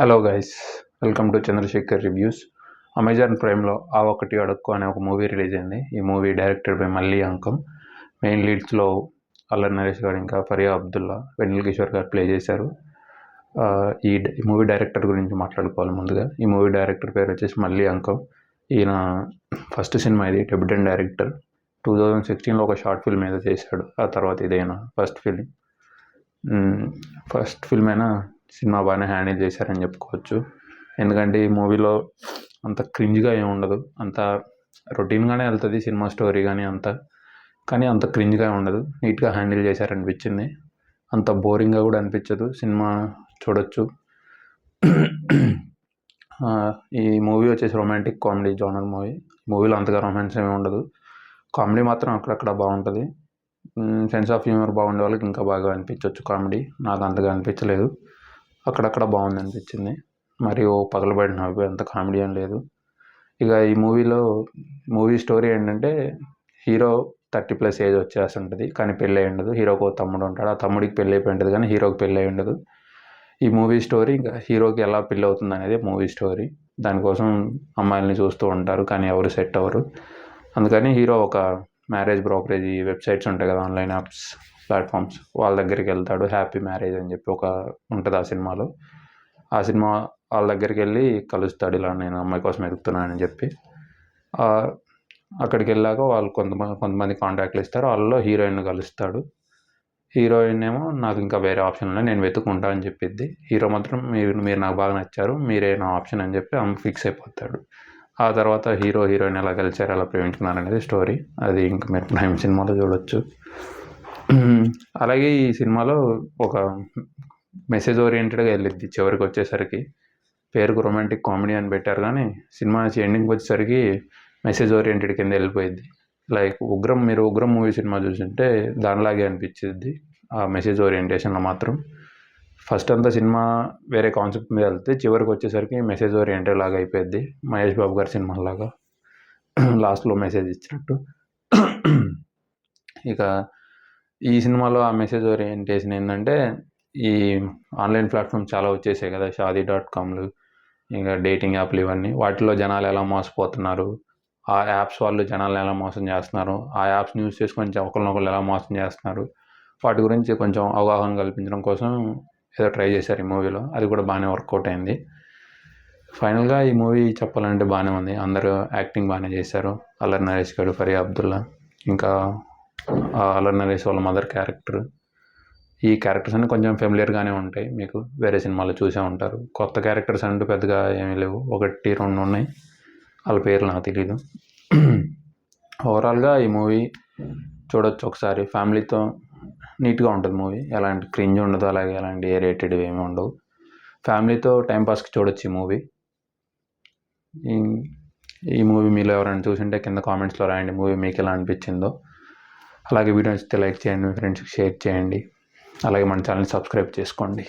Hello guys, welcome to Chandrashekar reviews. Amazon ప్రైమ్లో ఆ ఒకటి అడుక్కో అనే ఒక మూవీ రిలీజ్ అయింది. ఈ movie directed by Malli Ankam. Main లీడ్స్లో అల్లరి నరేష్ గారు, ఇంకా ఫరియా అబ్దుల్లా, వెన్నెల కిషోర్ గారు ప్లే చేశారు. ఈ మూవీ డైరెక్టర్ గురించి మాట్లాడుకోవాలి. ముందుగా ఈ మూవీ డైరెక్టర్ పేరు వచ్చేసి మల్లి అంకం. ఈయన ఫస్ట్ సినిమా ఇది, డెబ్యూటెంట్ డైరెక్టర్. 2016లో ఒక షార్ట్ ఫిల్మ్ ఏదో చేశాడు. ఆ తర్వాత ఇదైనా ఫస్ట్ ఫిల్మ్ అయినా సినిమా బాగానే హ్యాండిల్ చేశారని చెప్పుకోవచ్చు. ఎందుకంటే ఈ మూవీలో అంత క్రింజ్గా ఏమి ఉండదు, అంత రొటీన్గానే వెళ్తుంది సినిమా స్టోరీ కానీ కానీ అంత క్రింజ్గా ఉండదు, నీట్గా హ్యాండిల్ చేశారనిపించింది. అంత బోరింగ్గా కూడా అనిపించదు, సినిమా చూడొచ్చు. ఈ మూవీ వచ్చేసి రొమాంటిక్ కామెడీ జోనర్ మూవీ. మూవీలో అంతగా రొమాన్స్ ఏమి ఉండదు, కామెడీ మాత్రం అక్కడక్కడ బాగుంటుంది. సెన్స్ ఆఫ్ హ్యూమర్ బాగుండే వాళ్ళకి ఇంకా బాగా అనిపించవచ్చు కామెడీ. నాకు అంతగా అనిపించలేదు, అక్కడక్కడ బాగుంది అనిపించింది. మరియు పగలబడిన నవ్వు అంత కామెడీ ఏం లేదు. ఇక ఈ మూవీ స్టోరీ ఏంటంటే, హీరో 30+ ఏజ్ వచ్చేస్తుంటుంది కానీ పెళ్ళి అయి ఉండదు. హీరోకి ఒక తమ్ముడు ఉంటాడు, ఆ తమ్ముడికి పెళ్ళి అయిపోయి ఉంటుంది కానీ హీరోకి పెళ్ళి అయి ఉండదు. ఈ మూవీ స్టోరీ ఇంకా హీరోకి ఎలా పెళ్ళి అవుతుంది అనేది మూవీ స్టోరీ. దానికోసం అమ్మాయిల్ని చూస్తూ ఉంటారు కానీ ఎవరు సెట్ అవ్వరు. అందుకని హీరో ఒక మ్యారేజ్ బ్రోకరేజ్ వెబ్సైట్స్ ఉంటాయి కదా, ఆన్లైన్ యాప్స్, ప్లాట్ఫామ్స్, వాళ్ళ దగ్గరికి వెళ్తాడు. హ్యాపీ మ్యారేజ్ అని చెప్పి ఒక ఉంటుంది ఆ సినిమాలో. ఆ సినిమా వాళ్ళ దగ్గరికి వెళ్ళి కలుస్తాడు, ఇలా నేను అమ్మాయి కోసం ఎదుగుతున్నానని చెప్పి. అక్కడికి వెళ్ళాక వాళ్ళు కొంతమంది కాంటాక్ట్లు ఇస్తారు. వాళ్ళలో హీరోయిన్ కలుస్తాడు. హీరోయిన్ ఏమో నాకు ఇంకా వేరే ఆప్షన్ ఉన్నాయి, నేను వెతుకుంటా అని చెప్పిద్ది. హీరో మాత్రం మీరు నాకు బాగా నచ్చారు, మీరే నా ఆప్షన్ అని చెప్పి ఆమె ఫిక్స్ అయిపోతాడు. ఆ తర్వాత హీరోయిన్ ఎలా కలిసారు, ఎలా ప్రేమించుకున్నారు అనేది స్టోరీ. అది ఇంకా మీరు ప్రైమ్ సినిమాలో చూడొచ్చు. అలాగే ఈ సినిమాలో ఒక మెసేజ్ ఓరియంటెడ్గా వెళ్ళిద్ది. చివరికి వచ్చేసరికి పేరుకు రొమాంటిక్ కామెడీ అని పెట్టారు కానీ సినిమా ఎండింగ్కి వచ్చేసరికి మెసేజ్ ఓరియంటెడ్ కింద వెళ్ళిపోయింది. లైక్ మీరు ఉగ్రం మూవీ సినిమా చూసింటే దానిలాగే అనిపించింది ఆ మెసేజ్ ఓరియంటేషన్లో మాత్రం. ఫస్ట్ అంతా సినిమా వేరే కాన్సెప్ట్ మీద వెళ్తే చివరికి వచ్చేసరికి మెసేజ్ ఓరియంటెడ్ లాగా అయిపోయింది, మహేష్ బాబు గారి సినిమాలాగా లాస్ట్లో మెసేజ్ ఇచ్చినట్టు. ఇక ఈ సినిమాలో ఆ మెసేజ్ ఓరియంటేషన్ ఏంటంటే, ఈ ఆన్లైన్ ప్లాట్ఫామ్ చాలా వచ్చేసాయి కదా, షాదీ.comలు, ఇంకా డేటింగ్ యాప్లు, ఇవన్నీ. వాటిలో జనాలు ఎలా మోసపోతున్నారు, ఆ యాప్స్ వాళ్ళు జనాలను ఎలా మోసం చేస్తున్నారు, ఆ యాప్స్ని యూజ్ చేసుకొని ఒకరినొకరు ఎలా మోసం చేస్తున్నారు, వాటి గురించి కొంచెం అవగాహన కల్పించడం కోసం ఏదో ట్రై చేశారు ఈ మూవీలో. అది కూడా బాగానే వర్కౌట్ అయింది. ఫైనల్గా ఈ మూవీ చెప్పాలంటే బాగానే ఉంది. అందరూ యాక్టింగ్ బాగానే చేశారు. అల్లరి నరేష్ గారు, ఫరియా అబ్దుల్లా, ఇంకా అల్లరి నరేష్ వాళ్ళ మదర్ క్యారెక్టర్. ఈ క్యారెక్టర్స్ అన్నీ కొంచెం ఫెమిలియర్గానే ఉంటాయి, మీకు వేరే సినిమాలో చూసే ఉంటారు. కొత్త క్యారెక్టర్స్ అంటూ పెద్దగా ఏమీ లేవు, 1-2 ఉన్నాయి, వాళ్ళ పేర్లు నాకు తెలీదు. ఓవరాల్గా ఈ మూవీ చూడొచ్చు ఒకసారి, ఫ్యామిలీతో. నీట్గా ఉంటుంది మూవీ, ఎలాంటి క్రింజ్ ఉండదు, అలాగే ఎలాంటి రేటెడ్ ఏమీ ఉండవు. ఫ్యామిలీతో టైంపాస్కి చూడొచ్చు ఈ మూవీ. ఈ మూవీ మీలో ఎవరైనా చూసింటే కింద కామెంట్స్లో రాయండి మూవీ మీకు ఎలా అనిపించిందో. అలాగే వీడియో నచ్చితే లైక్ చేయండి, మీ ఫ్రెండ్స్కి షేర్ చేయండి. అలాగే మన ఛానల్ సబ్స్క్రైబ్ చేసుకోండి.